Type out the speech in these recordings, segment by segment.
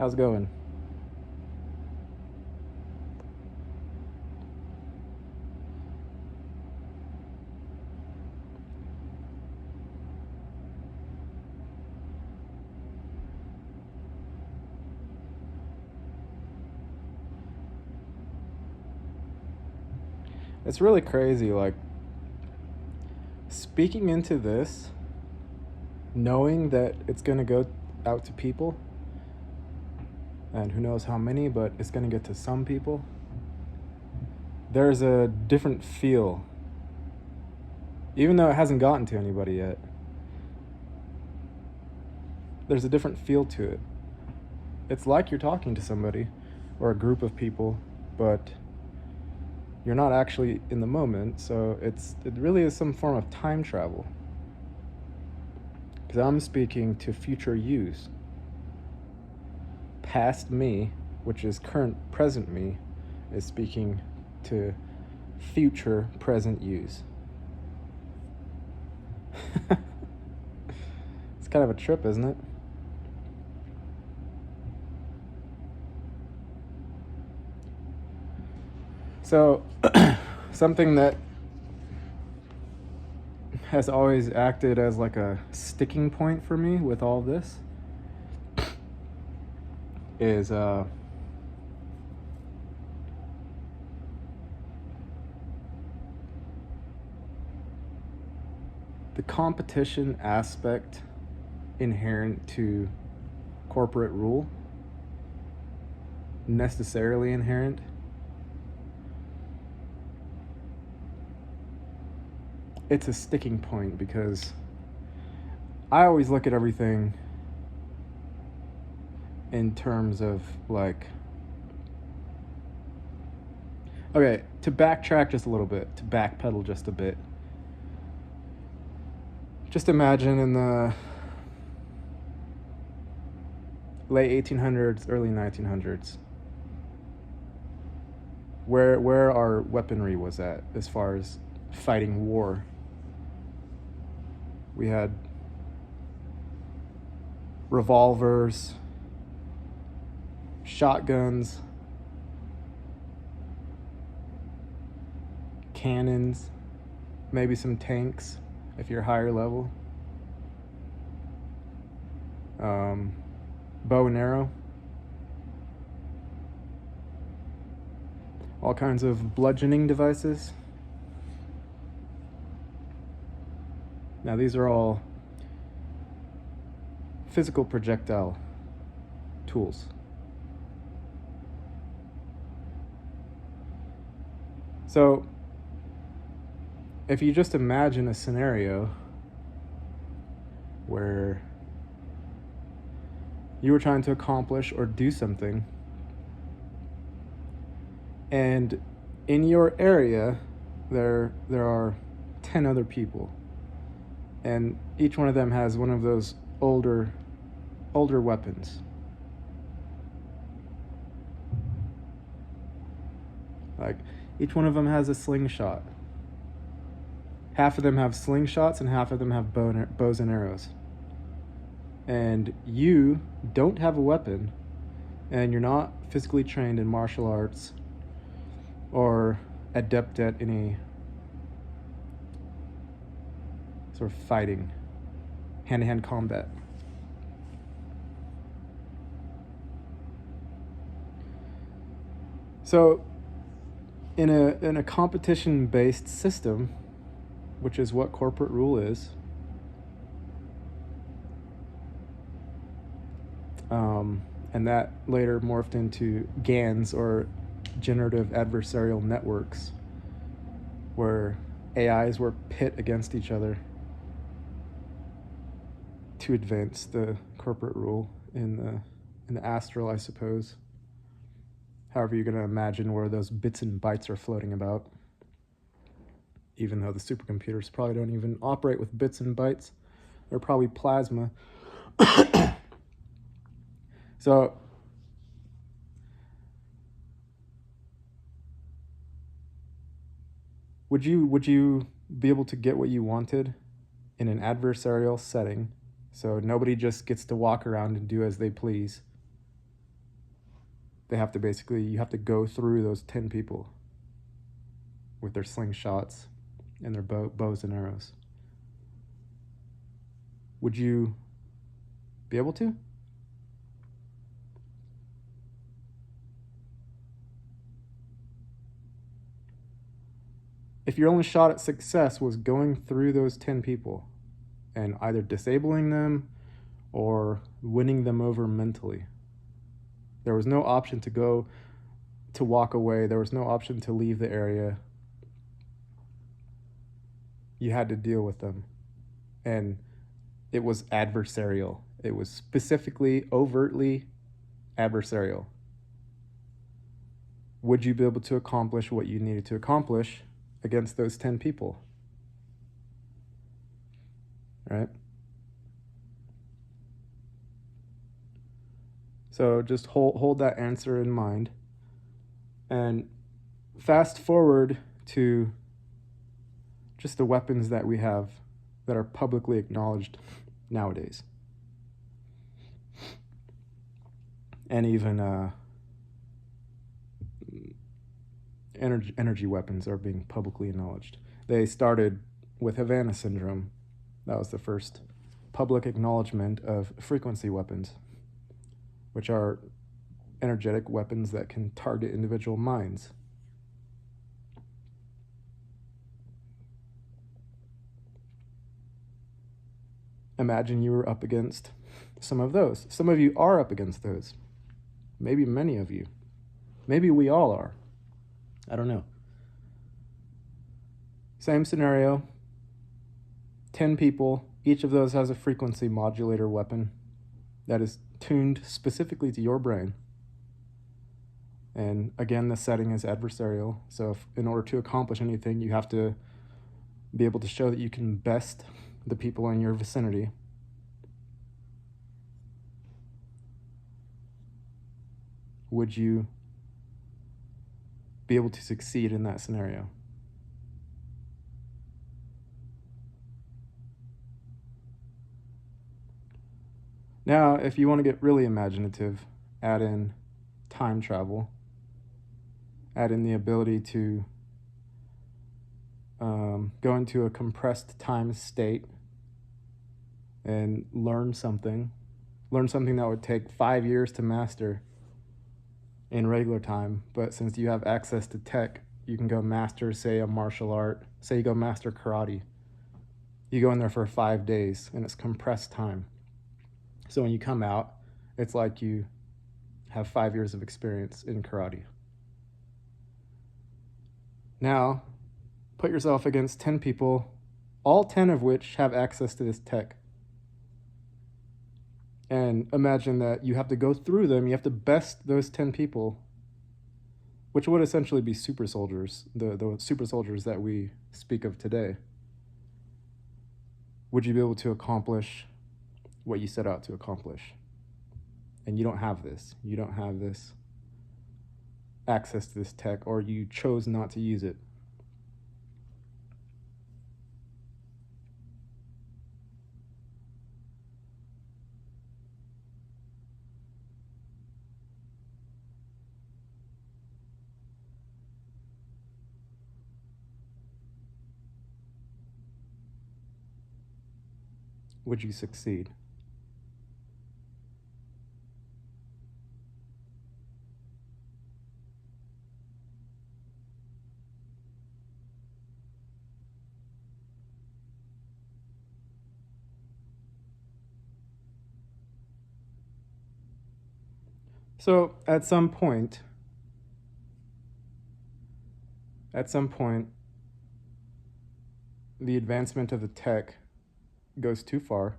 How's it going? It's really crazy, like, speaking into this, knowing that it's going to go out to people, and who knows how many, but it's going to get to some people. There's a different feel, even though it hasn't gotten to anybody yet. There's a different feel to it. It's like you're talking to somebody or a group of people, but you're not actually in the moment, so it really is some form of time travel. Because I'm speaking to future yous. Past me, which is current present me, is speaking to future present yous. It's kind of a trip, isn't it? So, something that has always acted as like a sticking point for me with all this is the competition aspect inherent to corporate rule, necessarily inherent. It's a sticking point because I always look at everything in terms of like, okay, to backtrack just a little bit, to backpedal just a bit. Just imagine in the late 1800s, early 1900s, where our weaponry was at as far as fighting war. We had revolvers, shotguns, cannons, maybe some tanks if you're higher level, bow and arrow, all kinds of bludgeoning devices. Now these are all physical projectile tools. So if you just imagine a scenario where you were trying to accomplish or do something, and in your area there are 10 other people, and each one of them has one of those older weapons. Like, each one of them has a slingshot. Half of them have slingshots and half of them have bows and arrows. And you don't have a weapon, and you're not physically trained in martial arts or adept at any sort of fighting, hand-to-hand combat. So in a competition-based system, which is what corporate rule is, and that later morphed into GANs, or generative adversarial networks, where AIs were pit against each other to advance the corporate rule in the astral, I suppose. However you're going to imagine where those bits and bytes are floating about. Even though the supercomputers probably don't even operate with bits and bytes. They're probably plasma. So would you be able to get what you wanted in an adversarial setting, so nobody just gets to walk around and do as they please? you have to go through those 10 people with their slingshots and their bows and arrows. Would you be able to? If your only shot at success was going through those 10 people and either disabling them or winning them over mentally, there was no option to walk away. There was no option to leave the area. You had to deal with them. And it was adversarial. It was specifically, overtly adversarial. Would you be able to accomplish what you needed to accomplish against those 10 people? Right? So just hold that answer in mind. And fast forward to just the weapons that we have that are publicly acknowledged nowadays. And even energy weapons are being publicly acknowledged. They started with Havana Syndrome. That was the first public acknowledgement of frequency weapons, which are energetic weapons that can target individual minds. Imagine you were up against some of those. Some of you are up against those. Maybe many of you. Maybe we all are. I don't know. Same scenario. 10 people. Each of those has a frequency modulator weapon that is tuned specifically to your brain. And again, the setting is adversarial. So if, in order to accomplish anything, you have to be able to show that you can best the people in your vicinity. Would you be able to succeed in that scenario? Now, if you want to get really imaginative, add in time travel, add in the ability to go into a compressed time state and learn something that would take 5 years to master in regular time. But since you have access to tech, you can go master, say, a martial art. Say you go master karate. You go in there for 5 days and it's compressed time. So when you come out, it's like you have 5 years of experience in karate. Now, put yourself against 10 people, all 10 of which have access to this tech. And imagine that you have to go through them, you have to best those 10 people, which would essentially be super soldiers, the super soldiers that we speak of today. Would you be able to accomplish what you set out to accomplish? And you don't have this. You don't have this access to this tech, or you chose not to use it. Would you succeed? So at some point, the advancement of the tech goes too far.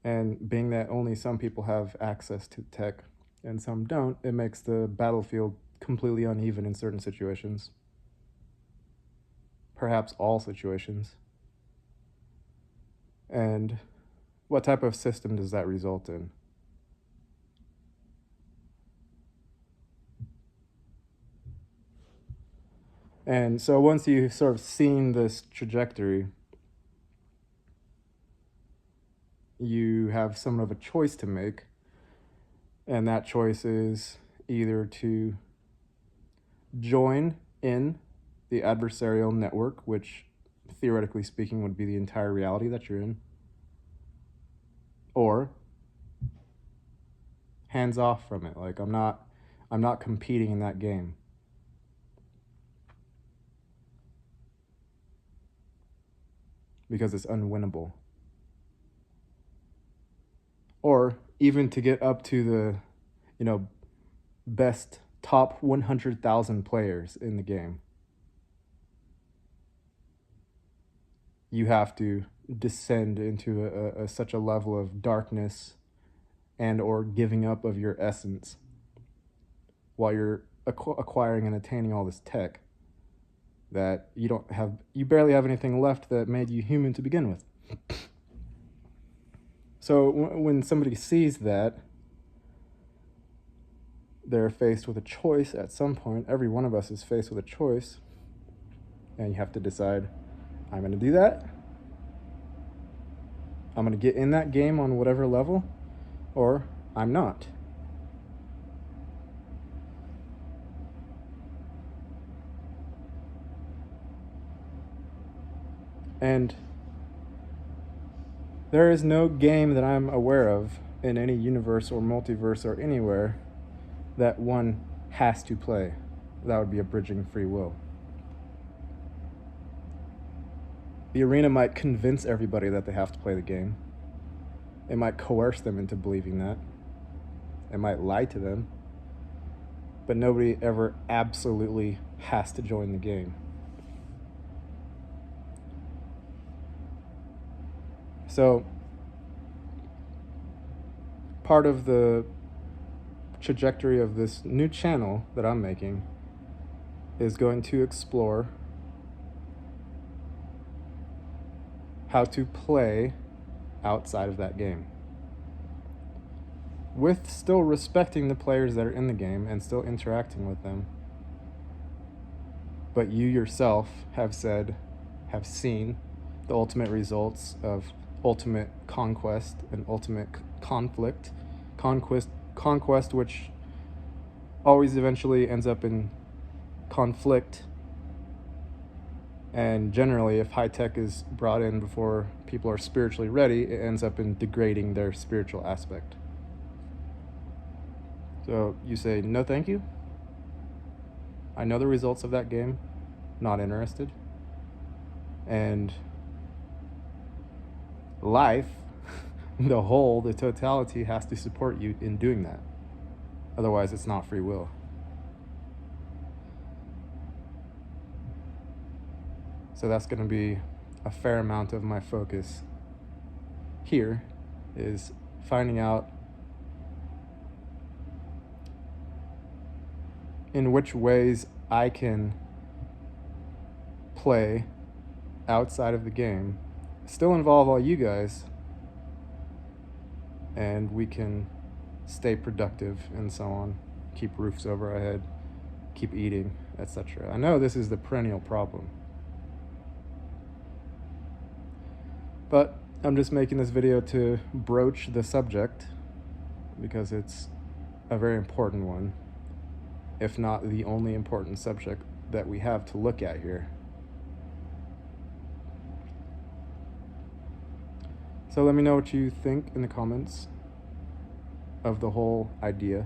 And being that only some people have access to tech and some don't, it makes the battlefield completely uneven in certain situations. Perhaps all situations. And what type of system does that result in? And so once you've sort of seen this trajectory, you have somewhat of a choice to make. And that choice is either to join in the adversarial network, which theoretically speaking would be the entire reality that you're in, or hands off from it. Like, I'm not competing in that game. Because it's unwinnable. Or even to get up to the, best top 100,000 players in the game, you have to descend into such a level of darkness and or giving up of your essence while you're acquiring and attaining all this tech that you barely have anything left that made you human to begin with. So when somebody sees that, they're faced with a choice at some point. Every one of us is faced with a choice, and you have to decide, I'm going to do that. I'm going to get in that game on whatever level, or I'm not. And there is no game that I'm aware of in any universe or multiverse or anywhere that one has to play. That would be abridging free will. The arena might convince everybody that they have to play the game. It might coerce them into believing that. It might lie to them. But nobody ever absolutely has to join the game. So, part of the trajectory of this new channel that I'm making is going to explore how to play outside of that game, with still respecting the players that are in the game and still interacting with them. But you yourself have seen the ultimate results of ultimate conquest and ultimate conflict. Conquest which always eventually ends up in conflict. And generally, if high tech is brought in before people are spiritually ready, it ends up in degrading their spiritual aspect. So you say, no thank you. I know the results of that game. Not interested. And life, the totality has to support you in doing that. Otherwise, it's not free will. So that's going to be a fair amount of my focus here, is finding out in which ways I can play outside of the game, still involve all you guys, and we can stay productive and so on, keep roofs over our head, keep eating, etc. I know this is the perennial problem, but I'm just making this video to broach the subject because it's a very important one, if not the only important subject that we have to look at here. So let me know what you think in the comments of the whole idea.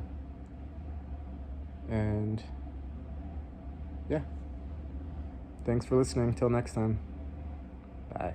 And yeah, thanks for listening. Till next time. Bye.